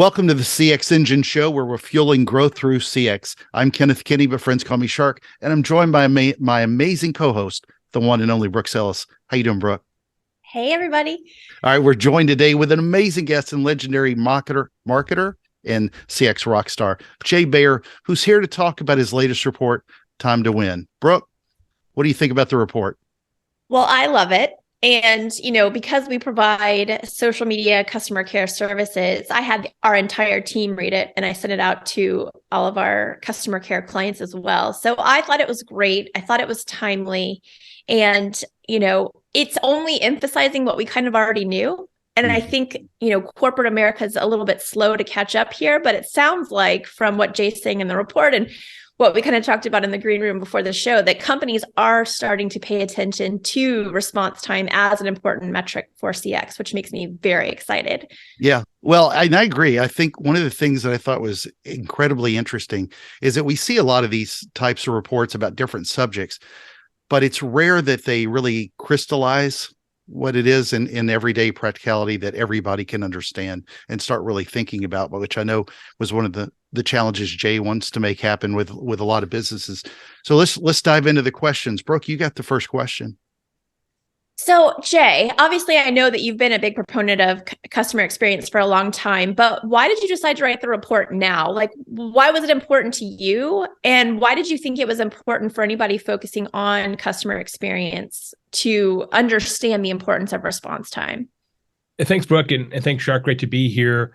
Welcome to the CX Engine Show, where we're fueling growth through CX. I'm Kenneth, Kinney, but friends call me Shark, and I'm joined by my amazing co-host, the one and only Brooke Sellas. How you doing, Brooke? Hey, everybody. All right, we're joined today with an amazing guest and legendary marketer, and CX rock star, Jay Baer, who's here to talk about his latest report, Time to Win. Brooke, what do you think about the report? Well, I love it. And, because we provide social media customer care services, I had our entire team read it and I sent it out to all of our customer care clients as well. So I thought it was great. I thought it was timely. And, it's only emphasizing what we kind of already knew. And I think, corporate America is a little bit slow to catch up here, but it sounds like from what Jay's saying in the report and what we kind of talked about in the green room before the show, that companies are starting to pay attention to response time as an important metric for CX, which makes me very excited. Yeah, well, I agree. I think one of the things that I thought was incredibly interesting is that we see a lot of these types of reports about different subjects, but it's rare that they really crystallize what it is in everyday practicality that everybody can understand and start really thinking about, which I know was one of the challenges Jay wants to make happen with a lot of businesses. So let's dive into the questions. Brooke, you got the first question. So, Jay, obviously, I know that you've been a big proponent of customer experience for a long time, but why did you decide to write the report now? Like, why was it important to you? And why did you think it was important for anybody focusing on customer experience to understand the importance of response time? Thanks, Brooke, and thanks, Shark. Great to be here.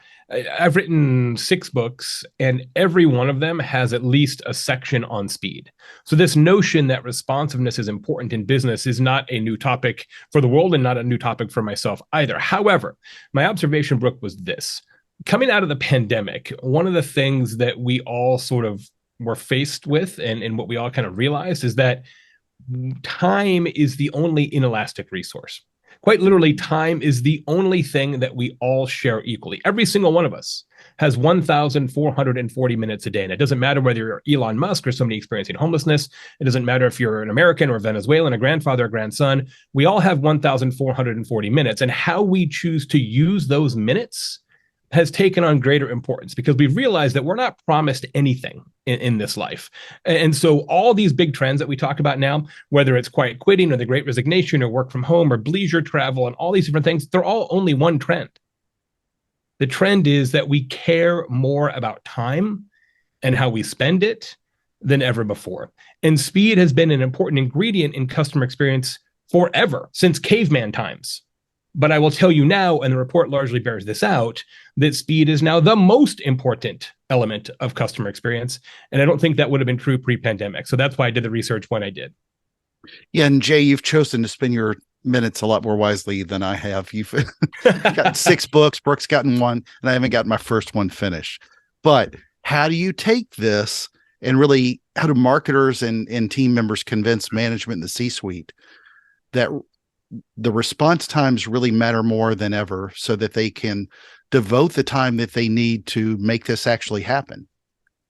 I've written 6 books, and every one of them has at least a section on speed. So this notion that responsiveness is important in business is not a new topic for the world and not a new topic for myself either. However, my observation, Brooke, was this. Coming out of the pandemic, one of the things that we all sort of were faced with and what we all kind of realized is that time is the only inelastic resource. Quite literally, time is the only thing that we all share equally. Every single one of us has 1,440 minutes a day. And it doesn't matter whether you're Elon Musk or somebody experiencing homelessness. It doesn't matter if you're an American or a Venezuelan, a grandfather, a grandson. We all have 1,440 minutes. And how we choose to use those minutes has taken on greater importance because we've realized that we're not promised anything in this life. And so all these big trends that we talk about now, whether it's quiet quitting or the great resignation or work from home or leisure travel and all these different things, they're all only one trend. The trend is that we care more about time and how we spend it than ever before. And speed has been an important ingredient in customer experience forever, since caveman times. But I will tell you now, and the report largely bears this out, that speed is now the most important element of customer experience. And I don't think that would have been true pre-pandemic. So that's why I did the research when I did. Yeah, and Jay, you've chosen to spend your minutes a lot more wisely than I have. You've gotten 6 books, Brooke's gotten 1, and I haven't gotten my first one finished. But how do you take this and really, how do marketers and team members convince management in the C-suite that the response times really matter more than ever so that they can devote the time that they need to make this actually happen?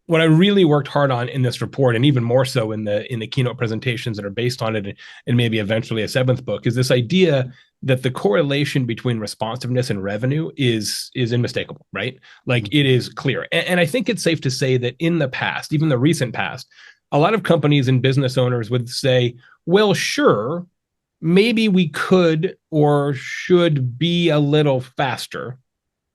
What I really worked hard on in this report, and even more so in the keynote presentations that are based on it, and maybe eventually a 7th book, is this idea that the correlation between responsiveness and revenue is unmistakable, right? Like it is clear. And I think it's safe to say that in the past, even the recent past, a lot of companies and business owners would say, well, sure, maybe we could or should be a little faster,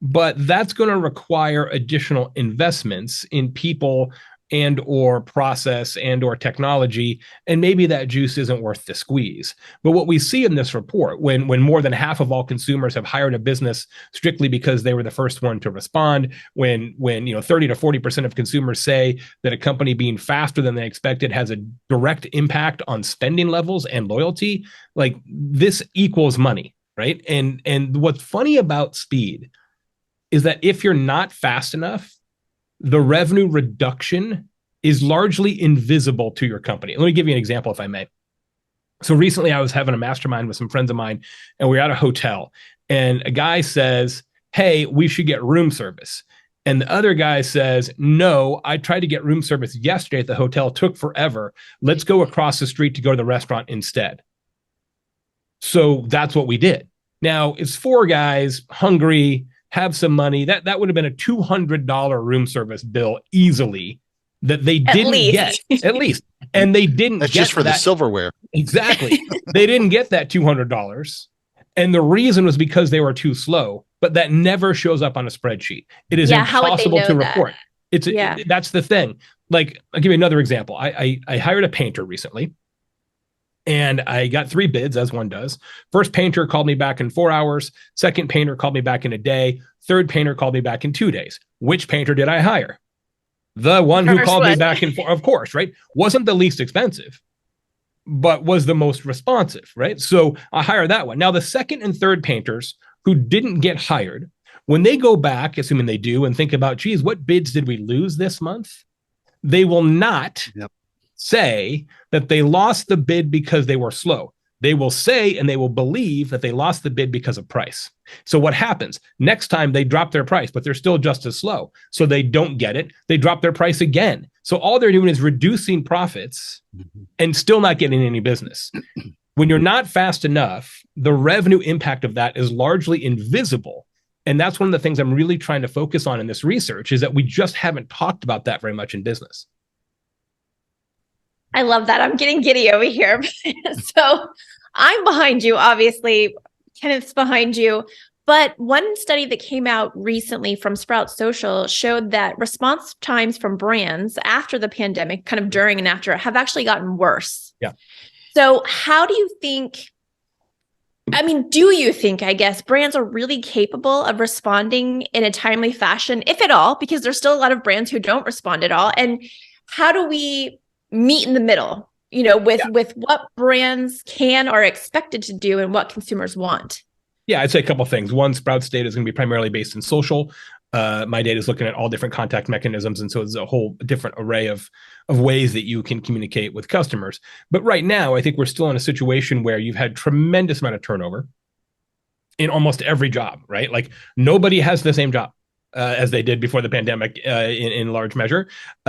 but that's going to require additional investments in people and or process and or technology, and maybe that juice isn't worth the squeeze. But what we see in this report, when more than half of all consumers have hired a business strictly because they were the first one to respond, when 30 to 40% of consumers say that a company being faster than they expected has a direct impact on spending levels and loyalty, like this equals money, right? And what's funny about speed is that if you're not fast enough, the revenue reduction is largely invisible to your company. Let me give you an example, if I may. So recently I was having a mastermind with some friends of mine, and we were at a hotel, and a guy says, hey, we should get room service. And the other guy says, no, I tried to get room service yesterday at the hotel. It took forever. Let's go across the street to go to the restaurant instead. So that's what we did. Now, it's 4 guys hungry. have some money. That would have been a $200 room service bill easily that they didn't get, at least. And they didn't That's get just for the silverware. Exactly. They didn't get that $200. And the reason was because they were too slow, but that never shows up on a spreadsheet. It is impossible to report. That's the thing. Like, I'll give you another example. I hired a painter recently, and I got 3 bids, as one does. First painter called me back in 4 hours. Second painter called me back in a day. Third painter called me back in 2 days. Which painter did I hire? The one who called me back in 4, of course, right? Wasn't the least expensive, but was the most responsive, right? So I hired that one. Now, the second and third painters who didn't get hired, when they go back, assuming they do, and think about, geez, what bids did we lose this month? They will not say that they lost the bid because they were slow. They will say, and they will believe that they lost the bid because of price. So what happens? Next time they drop their price, but they're still just as slow. So they don't get it. They drop their price again. So all they're doing is reducing profits and still not getting any business. When you're not fast enough, the revenue impact of that is largely invisible. And that's one of the things I'm really trying to focus on in this research, is that we just haven't talked about that very much in business. I love that. I'm getting giddy over here. So I'm behind you, obviously. Kenneth's behind you. But one study that came out recently from Sprout Social showed that response times from brands after the pandemic, kind of during and after, have actually gotten worse. Yeah. So how do you think, do you think, I guess, brands are really capable of responding in a timely fashion, if at all, because there's still a lot of brands who don't respond at all? And how do we meet in the middle, with what brands can or are expected to do and what consumers want? Yeah, I'd say a couple of things. One, Sprout's data is going to be primarily based in social. My data is looking at all different contact mechanisms. And so it's a whole different array of ways that you can communicate with customers. But right now, I think we're still in a situation where you've had tremendous amount of turnover in almost every job, right? Like, nobody has the same job as they did before the pandemic in large measure.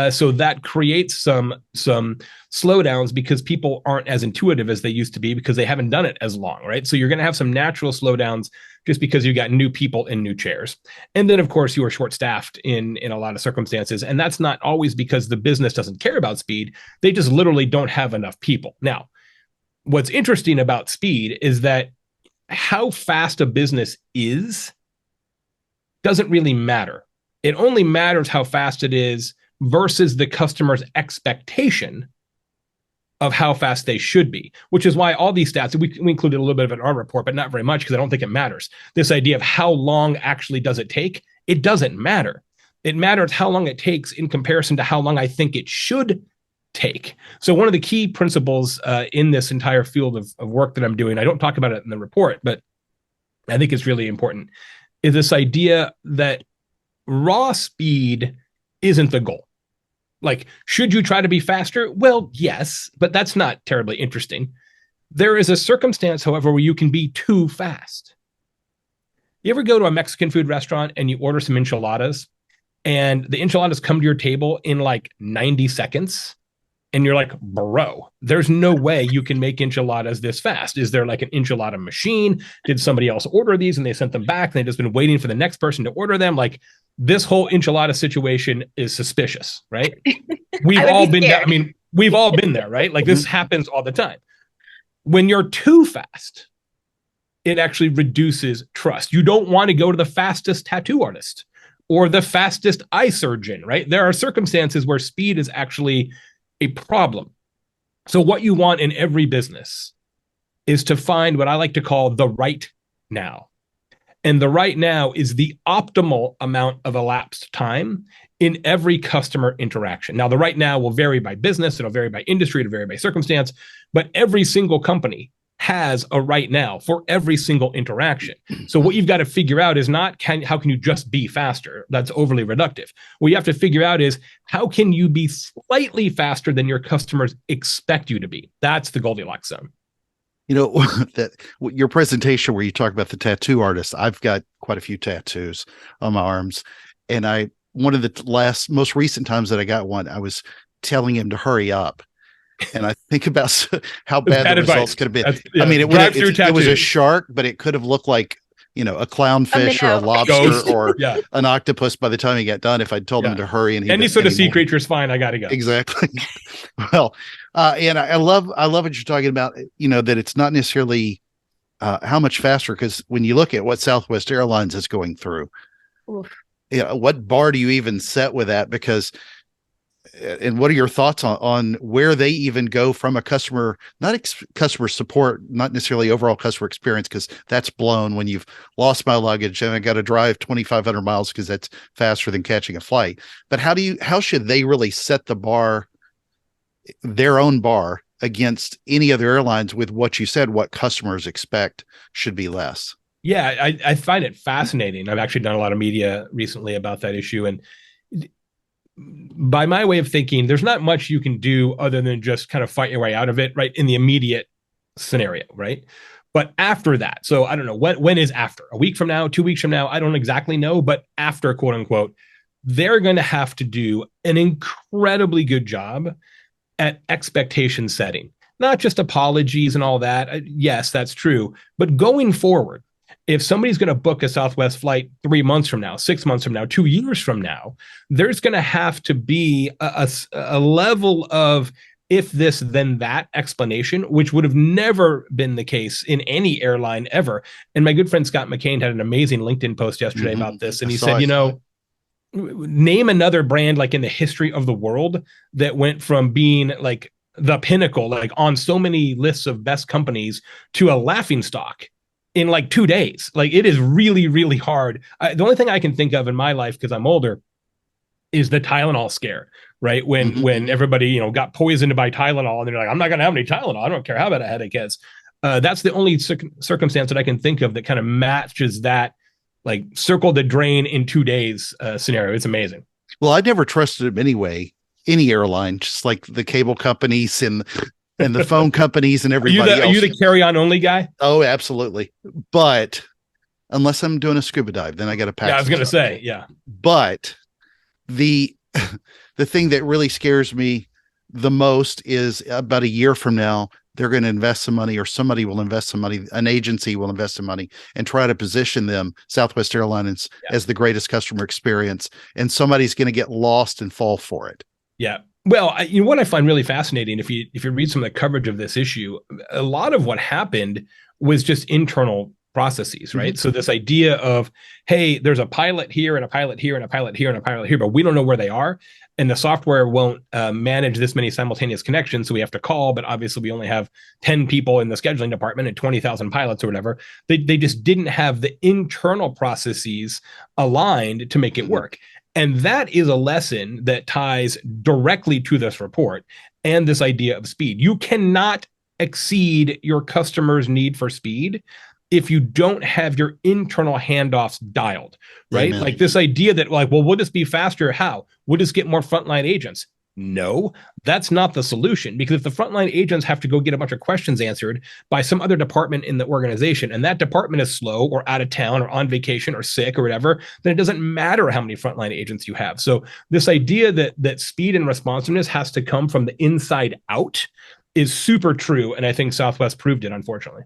So that creates some slowdowns because people aren't as intuitive as they used to be because they haven't done it as long, right? So you're going to have some natural slowdowns just because you got new people in new chairs. And then, of course, you are short-staffed in a lot of circumstances. And that's not always because the business doesn't care about speed. They just literally don't have enough people. Now, what's interesting about speed is that how fast a business is doesn't really matter. It only matters how fast it is versus the customer's expectation of how fast they should be, which is why all these stats, we included a little bit of it in our report, but not very much because I don't think it matters. This idea of how long actually does it take, it doesn't matter. It matters how long it takes in comparison to how long I think it should take. So one of the key principles in this entire field of work that I'm doing, I don't talk about it in the report, but I think it's really important, is this idea that raw speed isn't the goal. Like, should you try to be faster? Well, yes, but that's not terribly interesting. There is a circumstance, however, where you can be too fast. You ever go to a Mexican food restaurant and you order some enchiladas and the enchiladas come to your table in like 90 seconds? And you're like, bro, there's no way you can make enchiladas this fast. Is there like an enchilada machine? Did somebody else order these and they sent them back and they've just been waiting for the next person to order them? Like, this whole enchilada situation is suspicious, right? We've all been there. We've all been there, right? Like, this happens all the time. When you're too fast, it actually reduces trust. You don't want to go to the fastest tattoo artist or the fastest eye surgeon, right? There are circumstances where speed is actually a problem. So what you want in every business is to find what I like to call the right now. And the right now is the optimal amount of elapsed time in every customer interaction. Now, the right now will vary by business, it'll vary by industry, it'll vary by circumstance, but every single company has a right now for every single interaction. So what you've got to figure out is not how can you just be faster? That's overly reductive. What you have to figure out is how can you be slightly faster than your customers expect you to be? That's the Goldilocks zone. That your presentation where you talk about the tattoo artist, I've got quite a few tattoos on my arms. And one of the most recent times that I got one, I was telling him to hurry up. And I think about how bad the results could have been. It was a shark, but it could have looked like a clownfish or a no. lobster Ghost. or Yeah. an octopus by the time he got done if I'd told him to hurry. And any sort of sea creature is fine. I got to go. Exactly. Well, and I love what you're talking about, that it's not necessarily how much faster, because when you look at what Southwest Airlines is going through, Oof. What bar do you even set with that? Because, and what are your thoughts on where they even go from a customer, customer support, not necessarily overall customer experience, because that's blown when you've lost my luggage and I got to drive 2,500 miles because that's faster than catching a flight. But how should they really set the bar, their own bar, against any other airlines with what you said, what customers expect should be less? Yeah, I find it fascinating. I've actually done a lot of media recently about that issue. And by my way of thinking, there's not much you can do other than just kind of fight your way out of it, right? In the immediate scenario, right? But after that, so I don't know, when is after? A week from now, 2 weeks from now? I don't exactly know, but after, quote unquote, they're going to have to do an incredibly good job at expectation setting, not just apologies and all that. Yes, that's true. But going forward, if somebody's going to book a Southwest flight 3 months from now, 6 months from now, 2 years from now, there's going to have to be a level of if this, then that explanation, which would have never been the case in any airline ever. And my good friend Scott McCain had an amazing LinkedIn post yesterday about this. And he said, name another brand like in the history of the world that went from being like the pinnacle, like on so many lists of best companies, to a laughingstock in like 2 days. Like, it is really, really hard. The only thing I can think of in my life, because I'm older, is the Tylenol scare, right? When everybody, got poisoned by Tylenol and they're like, I'm not going to have any Tylenol. I don't care how bad a headache is. That's the only circumstance that I can think of that kind of matches that, like, circle the drain in 2 days scenario. It's amazing. Well, I never trusted them anyway, any airline, just like the cable companies and the phone companies and everybody else. Are you the carry-on only guy? Oh, absolutely. But unless I'm doing a scuba dive, then I got to pack. Yeah, I was going to say, yeah. But the thing that really scares me the most is about a year from now, they're going to invest some money, or somebody will invest some money. An agency will invest some money and try to position them, Southwest Airlines, as the greatest customer experience. And somebody's going to get lost and fall for it. Yeah. Well, what I find really fascinating, if you read some of the coverage of this issue, a lot of what happened was just internal processes, right? So this idea of, hey, there's a pilot here and a pilot here and a pilot here and a pilot here, but we don't know where they are. And the software won't manage this many simultaneous connections. So we have to call, but obviously we only have 10 people in the scheduling department and 20,000 pilots or whatever. They just didn't have the internal processes aligned to make it work. And that is a lesson that ties directly to this report and this idea of speed. You cannot exceed your customer's need for speed if you don't have your internal handoffs dialed, right? Amen. Like this idea that, like, well, will this be faster? How? Will this get more frontline agents? No, that's not the solution, because if the frontline agents have to go get a bunch of questions answered by some other department in the organization, and that department is slow or out of town or on vacation or sick or whatever, then it doesn't matter how many frontline agents you have. So this idea that speed and responsiveness has to come from the inside out is super true. And I think Southwest proved it, unfortunately.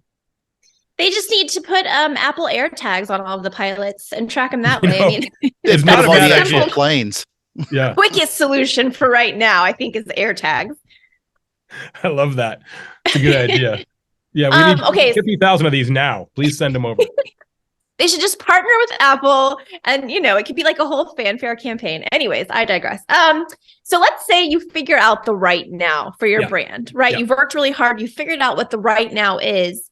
They just need to put Apple AirTags on all of the pilots and track them that way. I mean, it's not a bad idea. Planes. Yeah. Quickest solution for right now, I think, is AirTags. I love that. It's a good idea. Yeah, we need 50,000 of these now. Please send them over. They should just partner with Apple, and it could be like a whole fanfare campaign. Anyways, I digress. So let's say you figure out the right now for your brand, right? Yeah. You've worked really hard. You figured out what the right now is.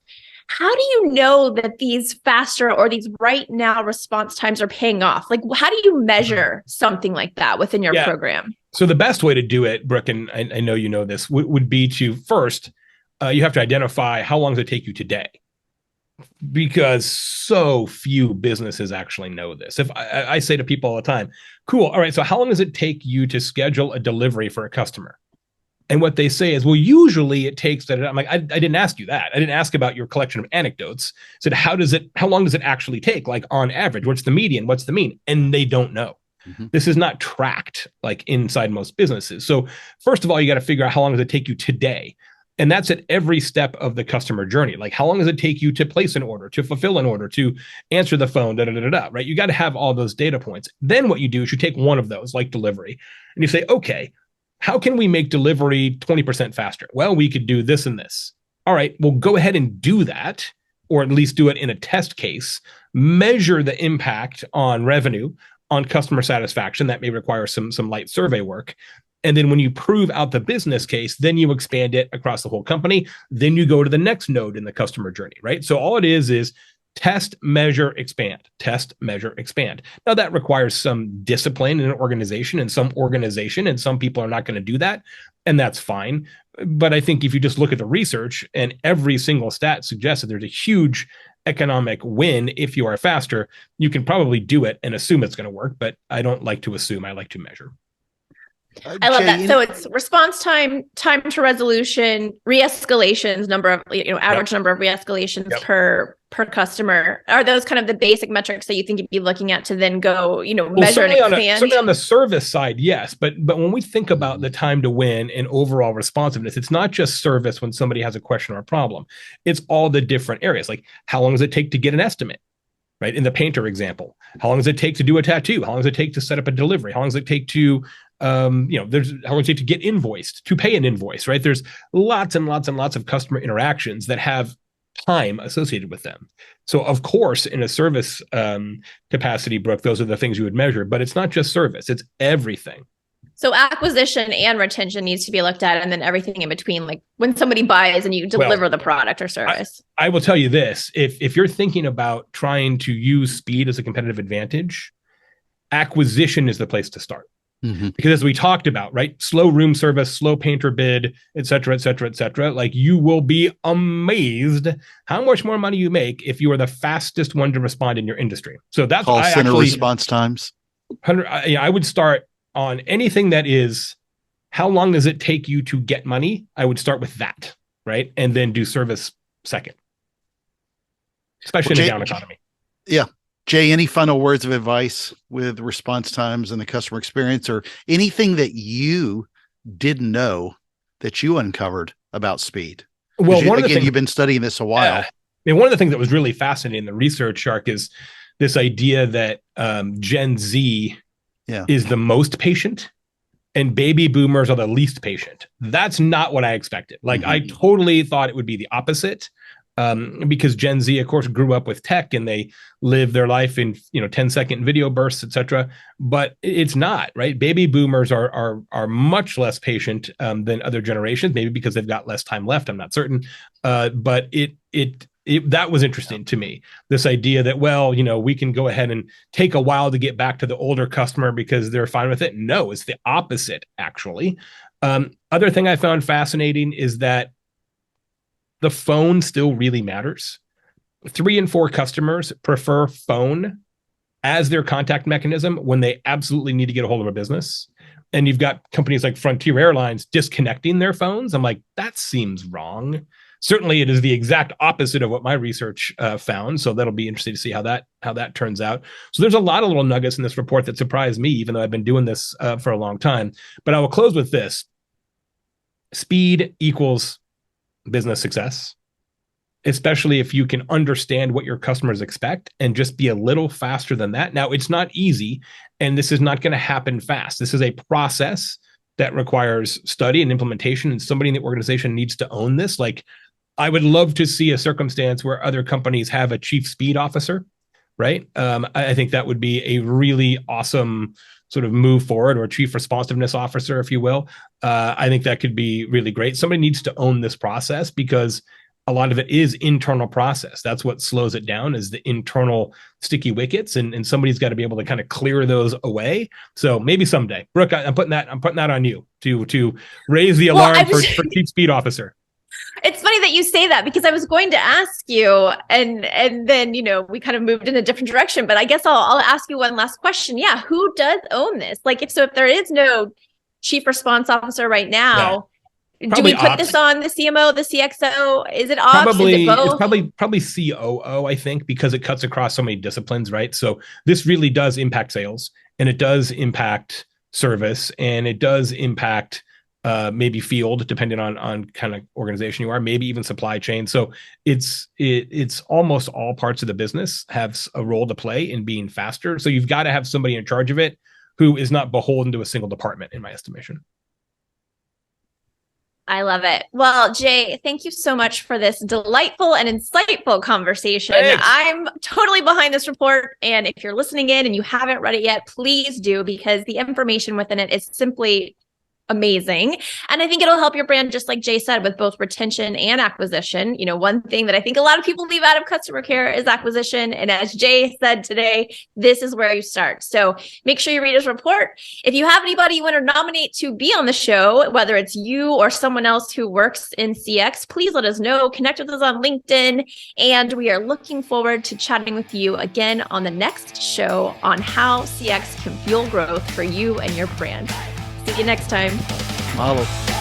How do you know that these faster or these right now response times are paying off? Like, how do you measure something like that within your program? So the best way to do it, Brooke, and I know you know this, would be to first, you have to identify how long does it take you today? Because so few businesses actually know this. If I say to people all the time, cool, all right, so how long does it take you to schedule a delivery for a customer? And what they say is, well, usually it takes that. I'm like, I didn't ask you that. I didn't ask about your collection of anecdotes. I said, how long does it actually take? Like, on average, what's the median? What's the mean? And they don't know. This is not tracked like inside most businesses. So first of all, you got to figure out how long does it take you today? And that's at every step of the customer journey. Like, how long does it take you to place an order, to fulfill an order, to answer the phone, right? You got to have all those data points. Then what you do is you take one of those, like delivery, and you say, okay, how can we make delivery 20% faster? Well, we could do this and this. All right, well, go ahead and do that, or at least do it in a test case, measure the impact on revenue, on customer satisfaction. That may require some light survey work. And then when you prove out the business case, then you expand it across the whole company. Then you go to the next node in the customer journey, right? So all it is test, measure, expand, test, measure, expand. Now that requires some discipline in an organization, and some people are not going to do that. And that's fine. But I think if you just look at the research, and every single stat suggests that there's a huge economic win if you are faster, you can probably do it and assume it's going to work. But I don't like to assume, I like to measure. I love that. So it's response time, time to resolution, re-escalations, average number of re-escalations per customer. Are those kind of the basic metrics that you think you'd be looking at to then go, measure and expand? Certainly on the service side, yes. But when we think about the time to win and overall responsiveness, it's not just service when somebody has a question or a problem. It's all the different areas. Like, how long does it take to get an estimate? Right? In the painter example, how long does it take to do a tattoo? How long does it take to set up a delivery? How long does it take to how long does it take to get invoiced, to pay an invoice, right? There's lots and lots and lots of customer interactions that have time associated with them. So of course, in a service capacity, Brooke, those are the things you would measure, but it's not just service, it's everything. So acquisition and retention needs to be looked at, and then everything in between, like when somebody buys and you deliver the product or service. I will tell you this, if you're thinking about trying to use speed as a competitive advantage, acquisition is the place to start. Mm-hmm. Because as we talked about, right, slow room service, slow painter bid, et cetera, like you will be amazed how much more money you make if you are the fastest one to respond in your industry. So that's call center response times. I would start on anything that is, how long does it take you to get money? I would start with that, right? And then do service second, especially in a down economy. Yeah. Jay, any final words of advice with response times and the customer experience, or anything that you didn't know that you uncovered about speed? Well, you've been studying this a while. One of the things that was really fascinating in the research, Shark, is this idea that Gen Z is the most patient and baby boomers are the least patient. That's not what I expected. Like, I totally thought it would be the opposite. Because Gen Z, of course, grew up with tech and they live their life in 10-second video bursts, etc. But it's not, right? Baby boomers are much less patient than other generations, maybe because they've got less time left. I'm not certain, but that was interesting to me. This idea that, we can go ahead and take a while to get back to the older customer because they're fine with it. No, it's the opposite, actually. Other thing I found fascinating is that the phone still really matters. 3 in 4 customers prefer phone as their contact mechanism when they absolutely need to get a hold of a business. And you've got companies like Frontier Airlines disconnecting their phones. I'm like, that seems wrong. Certainly, it is the exact opposite of what my research found. So that'll be interesting to see how that turns out. So there's a lot of little nuggets in this report that surprised me, even though I've been doing this for a long time. But I will close with this. Speed equals business success, especially if you can understand what your customers expect and just be a little faster than that. Now, it's not easy, and this is not going to happen fast. This is a process that requires study and implementation, and somebody in the organization needs to own this. Like, I would love to see a circumstance where other companies have a chief speed officer, right? I think that would be a really awesome sort of move forward, or a chief responsiveness officer, if you will. I think that could be really great. Somebody needs to own this process because a lot of it is internal process. That's what slows it down, is the internal sticky wickets, and somebody's got to be able to kind of clear those away. So maybe someday, Brooke, I'm putting that on you to raise the alarm for chief speed officer. It's funny that you say that, because I was going to ask you, and then we kind of moved in a different direction. But I guess I'll ask you one last question. Yeah, who does own this? Like, if there is no chief response officer right now, do we put this on the CMO, the CXO? Is it ops? Probably, is it both? It's probably COO, I think, because it cuts across so many disciplines, right? So this really does impact sales, and it does impact service, and it does impact maybe field, depending on kind of organization you are, maybe even supply chain. So it's almost all parts of the business have a role to play in being faster. So you've got to have somebody in charge of it who is not beholden to a single department, in my estimation. I love it. Well, Jay, thank you so much for this delightful and insightful conversation. Thanks. I'm totally behind this report. And if you're listening in and you haven't read it yet, please do, because the information within it is simply amazing. And I think it'll help your brand, just like Jay said, with both retention and acquisition. You know, one thing that I think a lot of people leave out of customer care is acquisition. And as Jay said today, this is where you start. So make sure you read his report. If you have anybody you want to nominate to be on the show, whether it's you or someone else who works in CX, please let us know. Connect with us on LinkedIn. And we are looking forward to chatting with you again on the next show on how CX can fuel growth for you and your brand. See you next time. Mahalo.